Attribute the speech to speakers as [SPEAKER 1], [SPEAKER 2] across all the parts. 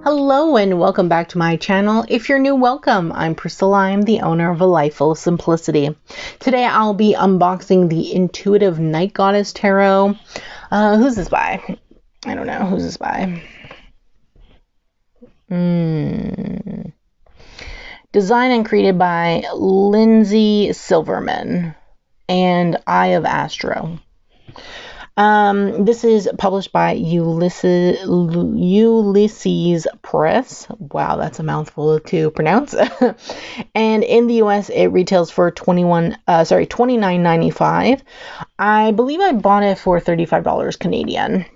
[SPEAKER 1] Hello and welcome back to my channel. If you're new, welcome. I'm Priscilla. I'm the owner of A Life Full of Simplicity. Today I'll be unboxing the Intuitive Night Goddess Tarot. Who's this by? I don't know. Who's this by? Designed and created by Linzi Silverman and Eye of Astro. This is published by Ulysses Press. Wow, that's a mouthful to pronounce. And in the US, it retails for $29.95. I believe I bought it for $35 Canadian.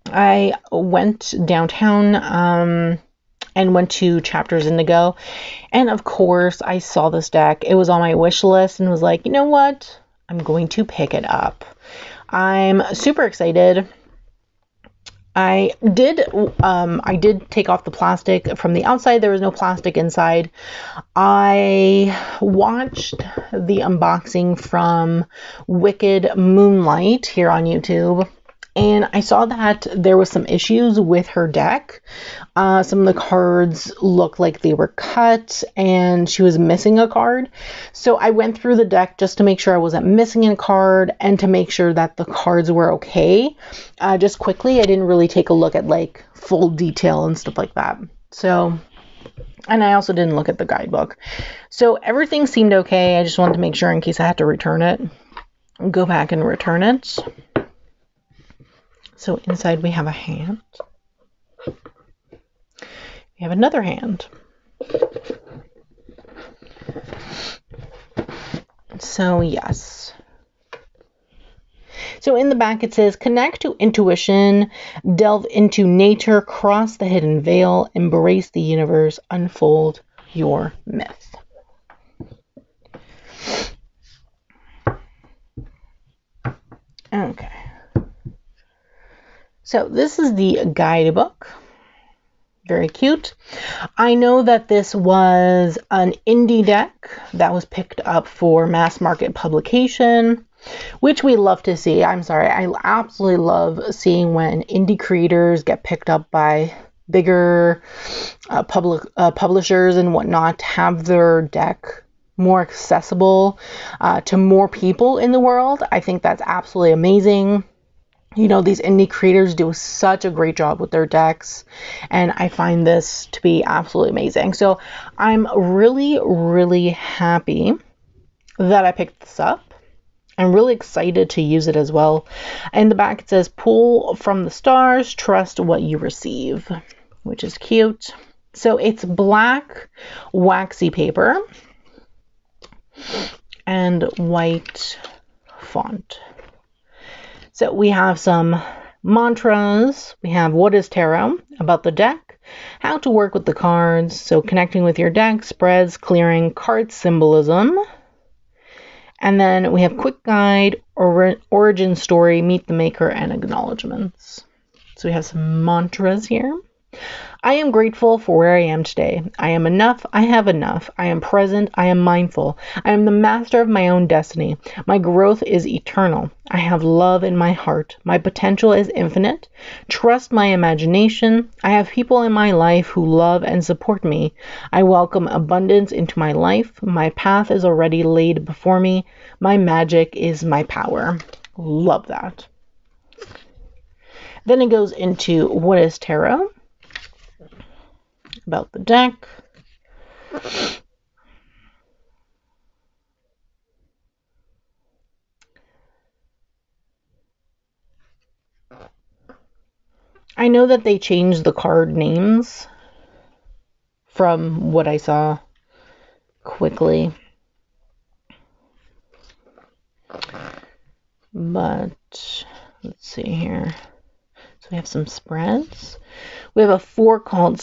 [SPEAKER 1] I went downtown and went to Chapters Indigo, and of course, I saw this deck. It was on my wish list and was like, you know what? I'm going to pick it up. I'm super excited. I did take off the plastic from the outside. There was no plastic inside. I watched the unboxing from Wicked Moonlight here on YouTube, and I saw that there was some issues with her deck. Some of the cards looked like they were cut and she was missing a card. So I went through the deck just to make sure I wasn't missing a card and to make sure that the cards were okay. Just quickly, I didn't really take a look at like full detail and stuff like that. So, and I also didn't look at the guidebook. So everything seemed okay. I just wanted to make sure in case I had to return it, go back and return it. So inside we have a hand. We have another hand. So yes. So in the back it says, connect to intuition, delve into nature, cross the hidden veil, embrace the universe, unfold your myth. Okay. So this is the guidebook. Very cute. I know that this was an indie deck that was picked up for mass market publication, which we love to see. I'm sorry, I absolutely love seeing when indie creators get picked up by bigger publishers and whatnot, to have their deck more accessible to more people in the world. I think that's absolutely amazing. You know, these indie creators do such a great job with their decks, and I find this to be absolutely amazing. So I'm really, really happy that I picked this up. I'm really excited to use it as well. In the back it says, pull from the stars, trust what you receive, which is cute. So it's black waxy paper and white font. So we have some mantras. We have what is tarot, about the deck, how to work with the cards, so connecting with your deck, spreads, clearing, card symbolism. And then we have quick guide, origin story, meet the maker, and acknowledgements. So we have some mantras here. I am grateful for where I am today. I am enough. I have enough. I am present. I am mindful. I am the master of my own destiny. My growth is eternal. I have love in my heart. My potential is infinite. Trust my imagination. I have people in my life who love and support me. I welcome abundance into my life. My path is already laid before me. My magic is my power. Love that. Then it goes into what is tarot, about the deck. I know that they changed the card names from what I saw quickly, but let's see here. So we have some spreads. We have a four card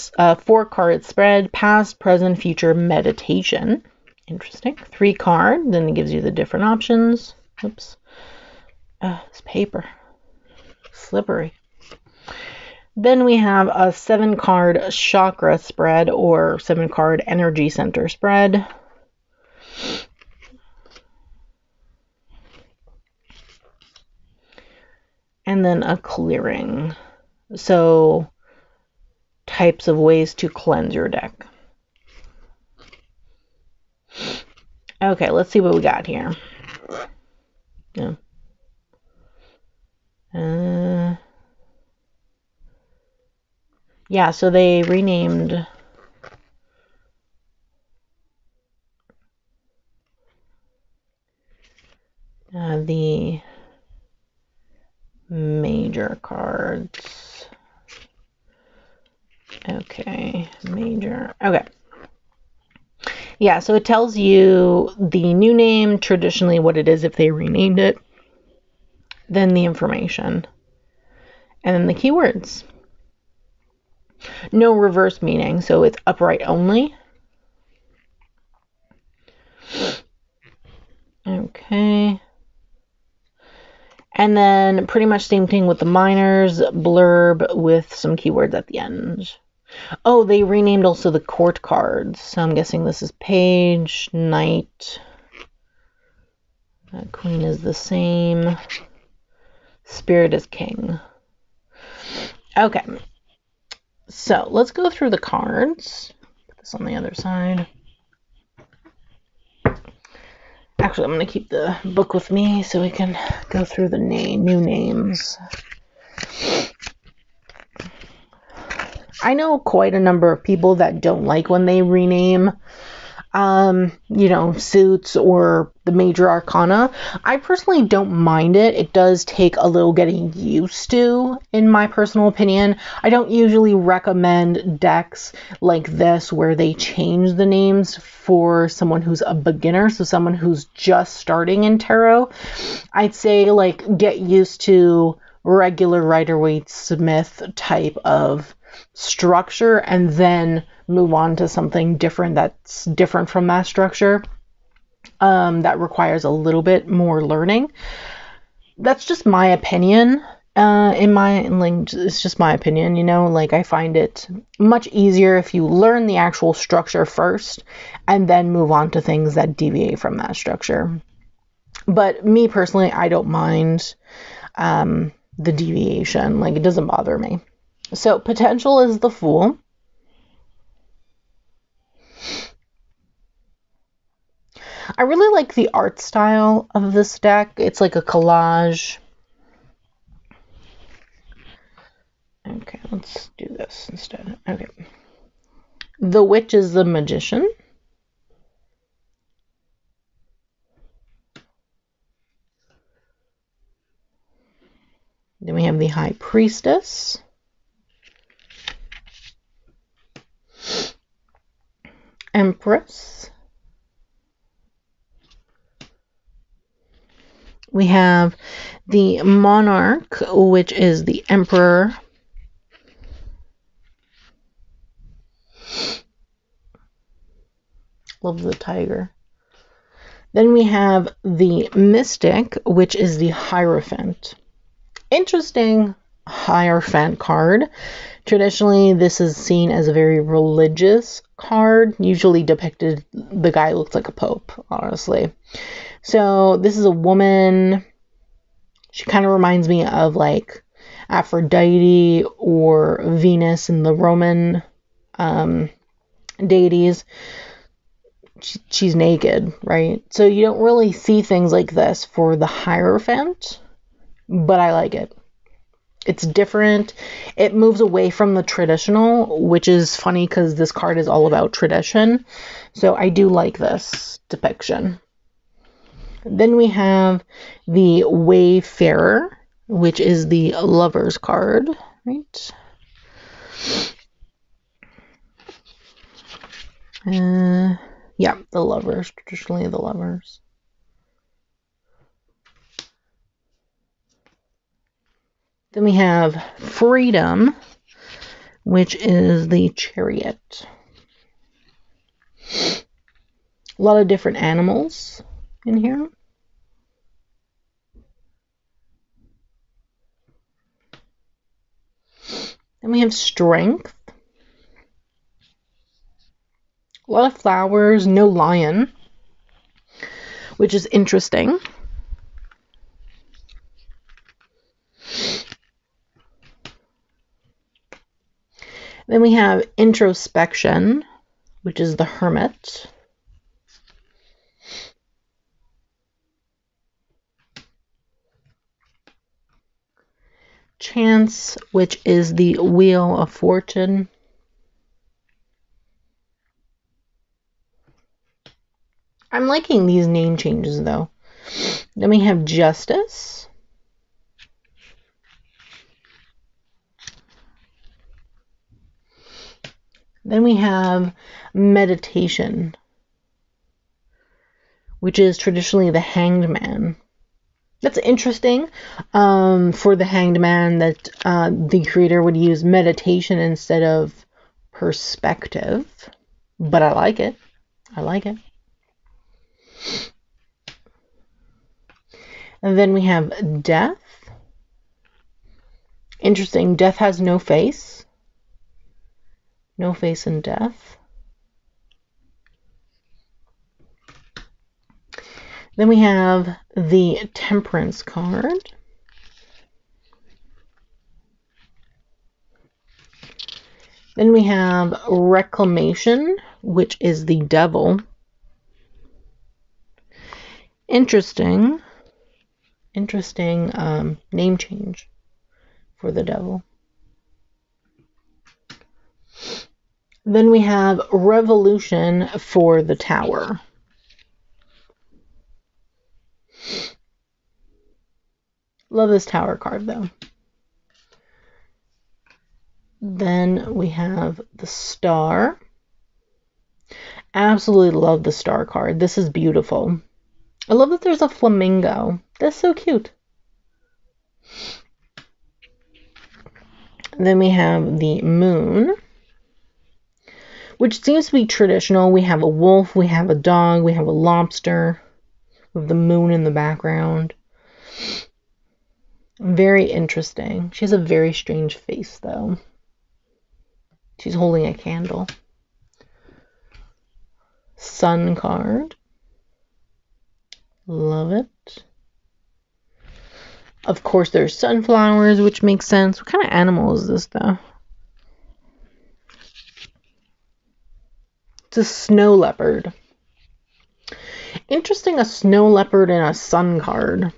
[SPEAKER 1] spread, past, present, future meditation. Interesting. 3 card, then it gives you the different options. Oops. This paper. Slippery. Then we have a 7 card chakra spread, or 7 card energy center spread. And then a clearing. So types of ways to cleanse your deck. Okay, let's see what we got here. Yeah. Yeah, so they renamed the major cards. Okay, major. Okay. Yeah, so it tells you the new name, traditionally what it is if they renamed it, then the information, and then the keywords. No reverse meaning, so it's upright only. Okay. And then pretty much same thing with the minors, blurb with some keywords at the end. Oh, they renamed also the court cards. So I'm guessing this is page, knight. Queen is the same. Spirit is king. Okay. So let's go through the cards. Put this on the other side. Actually, I'm going to keep the book with me so we can go through the new names. I know quite a number of people that don't like when they rename, suits or the major arcana. I personally don't mind it. It does take a little getting used to, in my personal opinion. I don't usually recommend decks like this where they change the names for someone who's a beginner, so someone who's just starting in tarot. I'd say get used to regular Rider-Waite-Smith type of structure and then move on to something different that's different from that structure, that requires a little bit more learning. That's just my opinion. It's just my opinion, I find it much easier if you learn the actual structure first and then move on to things that deviate from that structure. But me personally, I don't mind the deviation. It doesn't bother me. So potential is the Fool. I really like the art style of this deck. It's like a collage. Okay, let's do this instead. Okay. The Witch is the Magician. Then we have the High Priestess. Empress. We have the Monarch, which is the Emperor. Love the tiger. Then we have the Mystic, which is the Hierophant. Interesting Hierophant card. Traditionally, this is seen as a very religious card. Usually depicted, the guy looks like a pope, honestly. So this is a woman. She kind of reminds me of Aphrodite or Venus in the Roman deities. She's naked, right? So you don't really see things like this for the Hierophant, but I like it. It's different. It moves away from the traditional, which is funny because this card is all about tradition. So I do like this depiction. Then we have the Wayfarer, which is the Lovers card, right? Yeah, the Lovers, traditionally the Lovers. Then we have Freedom, which is the Chariot. A lot of different animals in here. Then we have Strength. A lot of flowers, no lion, which is interesting. Then we have introspection, which is the hermit. Chance, which is the wheel of fortune. I'm liking these name changes though. Then we have justice. Then we have meditation, which is traditionally the hanged man. That's interesting for the hanged man that the creator would use meditation instead of perspective. But I like it. I like it. And then we have death. Interesting. Death has no face. No face in death. Then we have the Temperance card. Then we have Reclamation, which is the devil. Interesting name change for the devil. Then we have Revolution for the Tower. Love this Tower card though. Then we have the Star. Absolutely love the Star card. This is beautiful. I love that there's a flamingo. That's so cute. Then we have the Moon, which seems to be traditional. We have a wolf, we have a dog, we have a lobster with the moon in the background. Very interesting. She has a very strange face though. She's holding a candle. Sun card. Love it. Of course, there's sunflowers, which makes sense. What kind of animal is this, though? It's a snow leopard. Interesting, a snow leopard and a sun card.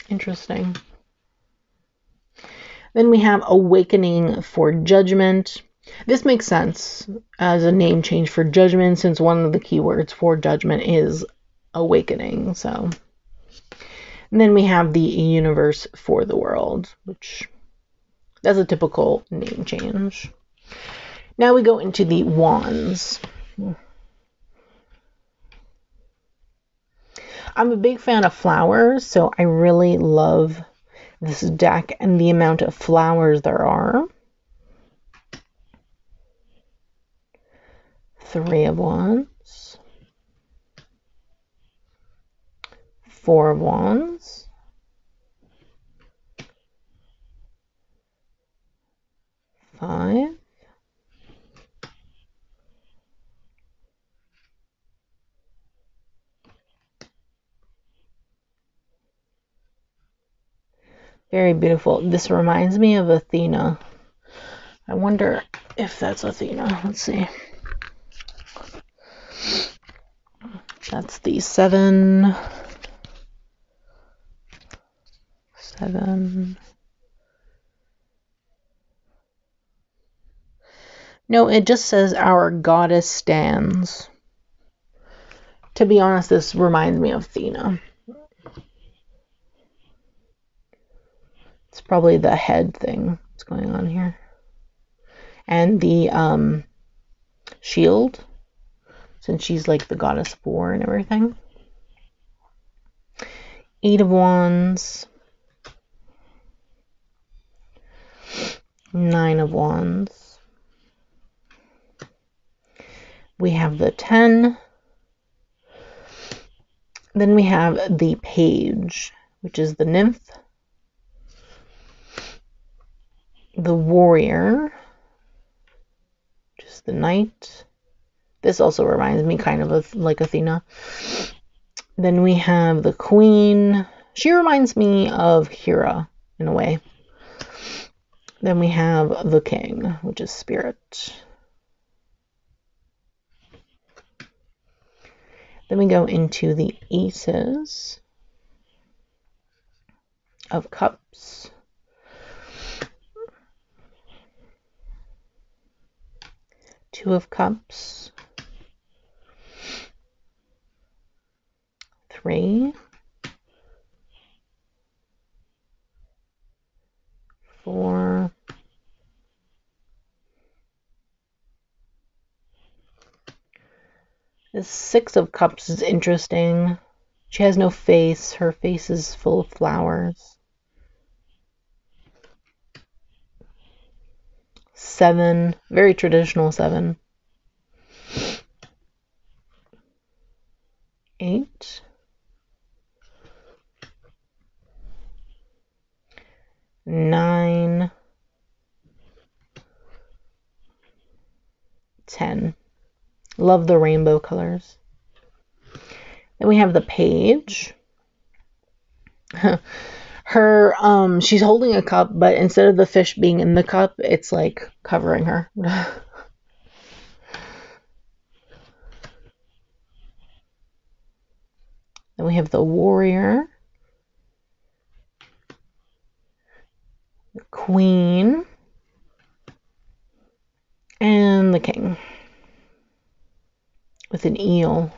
[SPEAKER 1] Interesting. Then we have Awakening for Judgment. This makes sense as a name change for Judgment, since one of the keywords for Judgment is awakening. So, and then we have the Universe for the World, which that's a typical name change. Now we go into the wands. I'm a big fan of flowers, so I really love this deck and the amount of flowers there are. 3 of Wands, 4 of Wands, 5, very beautiful. This reminds me of Athena. I wonder if that's Athena. Let's see. That's the 7. No, it just says our goddess stands. To be honest, this reminds me of Athena. It's probably the head thing that's going on here. And the shield, since she's like the goddess of war and everything. 8 of Wands, 9 of Wands. We have the 10. Then we have the Page, which is the nymph. The Warrior, which is the knight. This also reminds me kind of like Athena. Then we have the Queen. She reminds me of Hera in a way. Then we have the King, which is Spirit. Then we go into the Aces of Cups. Two of Cups. 3. 4. The 6 of Cups is interesting. She has no face. Her face is full of flowers. 7. Very traditional 7. 8. 9. 10. Love the rainbow colors. Then we have the Page. She's holding a cup, but instead of the fish being in the cup, it's like covering her. Then we have the Warrior, the Queen, and the King with an eel.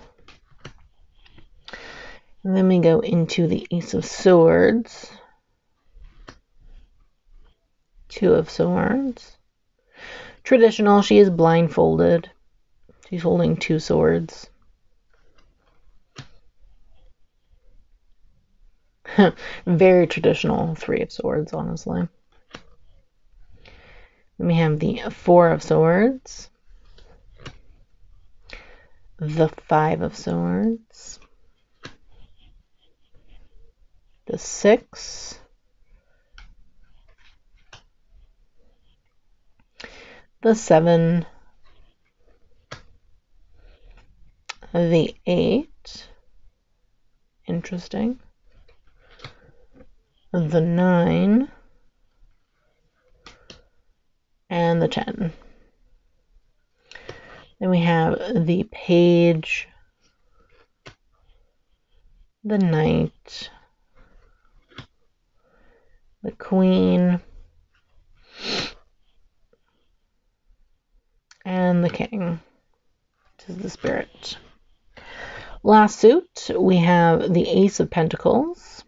[SPEAKER 1] And then we go into the Ace of Swords, 2 of Swords. Traditional, she is blindfolded. She's holding 2 swords. Very traditional 3 of Swords, honestly. Then we have the 4 of Swords, the 5 of Swords, the 6, the 7, the 8, interesting, the 9, and the 10. Then we have the Page, the Knight, the Queen, and the King, which is the Spirit. Last suit, we have the Ace of Pentacles,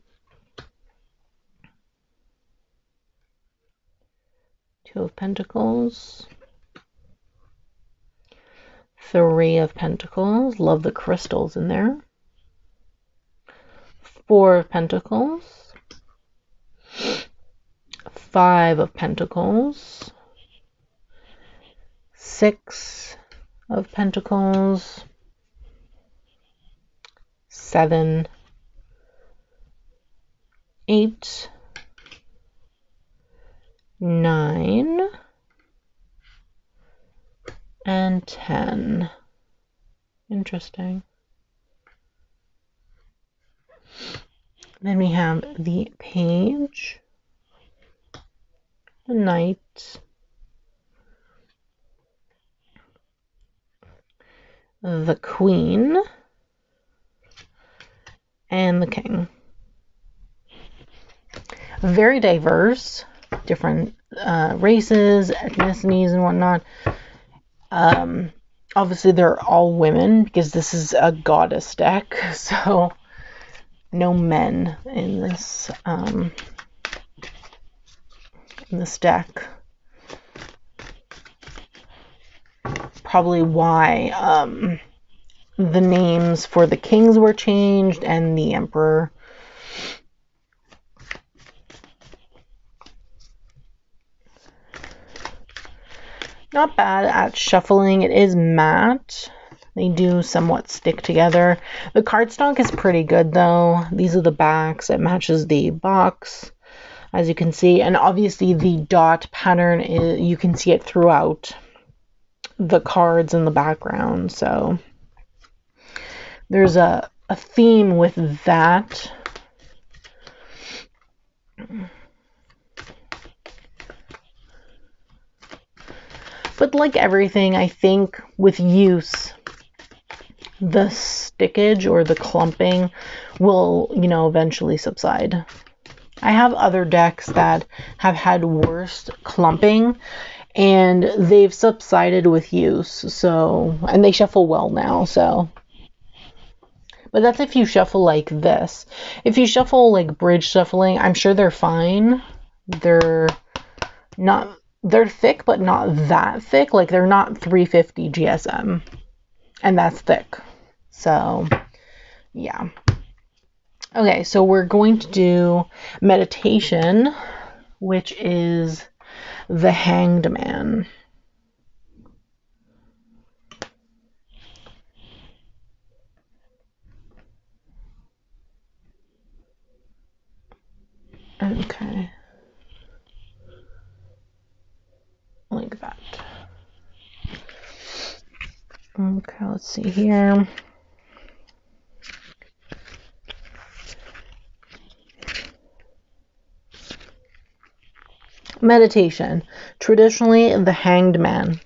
[SPEAKER 1] 2 of Pentacles, 3 of Pentacles, love the crystals in there, 4 of Pentacles, 5 of Pentacles, 6 of Pentacles, 7, 8, 9, and 10. Interesting. Then we have the Page, the Knight, the Queen, and the King. Very diverse, different races, ethnicities, and whatnot. Obviously, they're all women because this is a goddess deck, so no men in this deck. Probably why the names for the kings were changed and the emperor. Not bad at shuffling. It is matte. They do somewhat stick together. The cardstock is pretty good though. These are the backs. It matches the box, as you can see. And obviously the dot pattern, you can see it throughout the cards in the background. So there's a theme with that. But like everything, I think with use, the stickage or the clumping will, eventually subside. I have other decks that have had worse clumping and they've subsided with use. And they shuffle well now, But that's if you shuffle like this. If you shuffle like bridge shuffling, I'm sure they're fine. They're thick, but not that thick. Like they're not 350 GSM. And that's thick. So, yeah. Okay, so we're going to do meditation, which is the Hanged Man. Okay. Like that. Okay, let's see here. Meditation, traditionally the Hanged Man.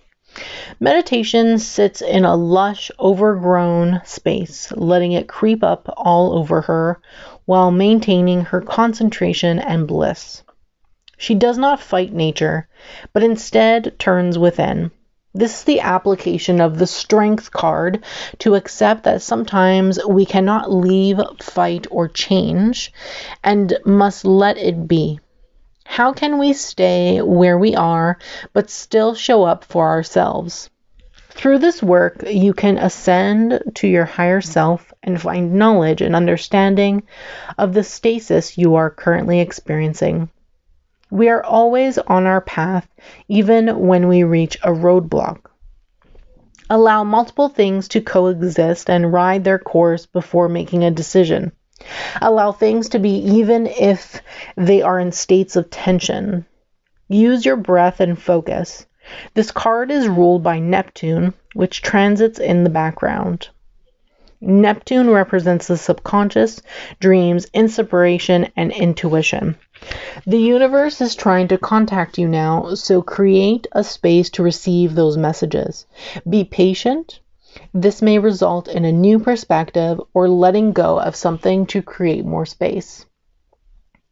[SPEAKER 1] Meditation sits in a lush, overgrown space, letting it creep up all over her while maintaining her concentration and bliss. She does not fight nature, but instead turns within. This is the application of the Strength card to accept that sometimes we cannot leave, fight, or change, and must let it be. How can we stay where we are, but still show up for ourselves? Through this work, you can ascend to your higher self and find knowledge and understanding of the stasis you are currently experiencing. We are always on our path, even when we reach a roadblock. Allow multiple things to coexist and ride their course before making a decision. Allow things to be even if they are in states of tension. Use your breath and focus. This card is ruled by Neptune, which transits in the background. Neptune represents the subconscious, dreams, inspiration, and intuition. The universe is trying to contact you now, so create a space to receive those messages. Be patient. This may result in a new perspective or letting go of something to create more space.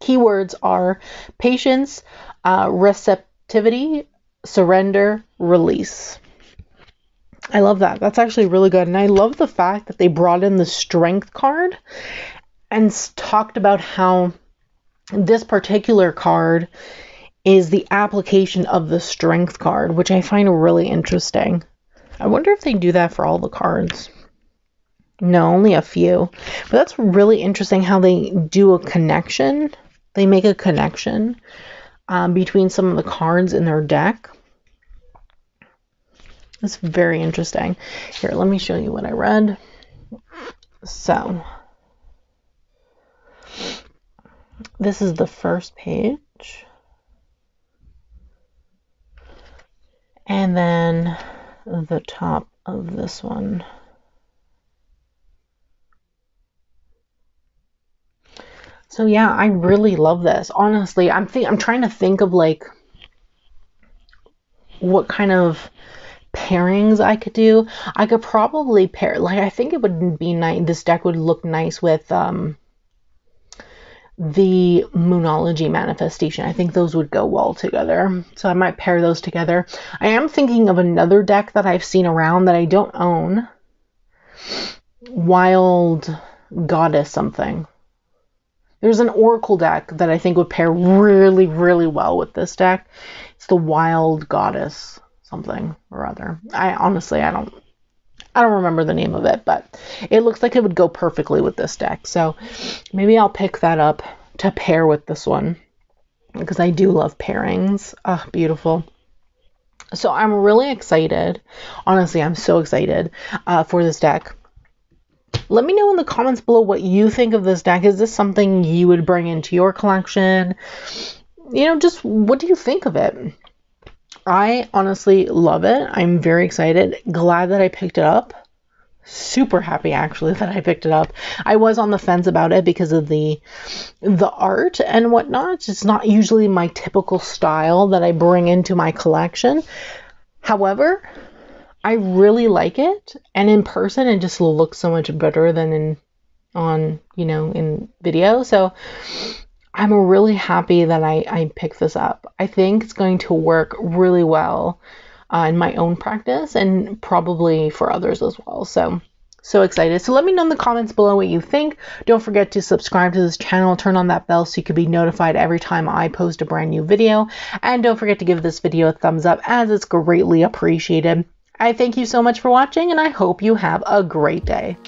[SPEAKER 1] Keywords are patience, receptivity, surrender, release. I love that. That's actually really good. And I love the fact that they brought in the Strength card and talked about how this particular card is the application of the Strength card, which I find really interesting. I wonder if they do that for all the cards. No, only a few. But that's really interesting how they do a connection. They make a connection between some of the cards in their deck. It's very interesting. Here, let me show you what I read. So, this is the first page. And then the top of this one. So yeah, I really love this. Honestly, I'm trying to think of like what kind of pairings I could do. I could probably pair, like, I think it would be nice. This deck would look nice with the Moonology Manifestation. I think those would go well together. So I might pair those together. I am thinking of another deck that I've seen around that I don't own. Wild Goddess something. There's an Oracle deck that I think would pair really, really well with this deck. It's the Wild Goddess something or other. I don't remember the name of it, but it looks like it would go perfectly with this deck. So maybe I'll pick that up to pair with this one because I do love pairings. Ah, beautiful. So I'm really excited. Honestly, I'm so excited for this deck. Let me know in the comments below what you think of this deck. Is this something you would bring into your collection? Just what do you think of it? I honestly love it. I'm very excited. Glad that I picked it up. Super happy actually that I picked it up. I was on the fence about it because of the art and whatnot. It's not usually my typical style that I bring into my collection. However, I really like it, and in person it just looks so much better than in video. So I'm really happy that I picked this up. I think it's going to work really well in my own practice and probably for others as well. So excited. So let me know in the comments below what you think. Don't forget to subscribe to this channel, turn on that bell so you can be notified every time I post a brand new video. And don't forget to give this video a thumbs up, as it's greatly appreciated. I thank you so much for watching, and I hope you have a great day.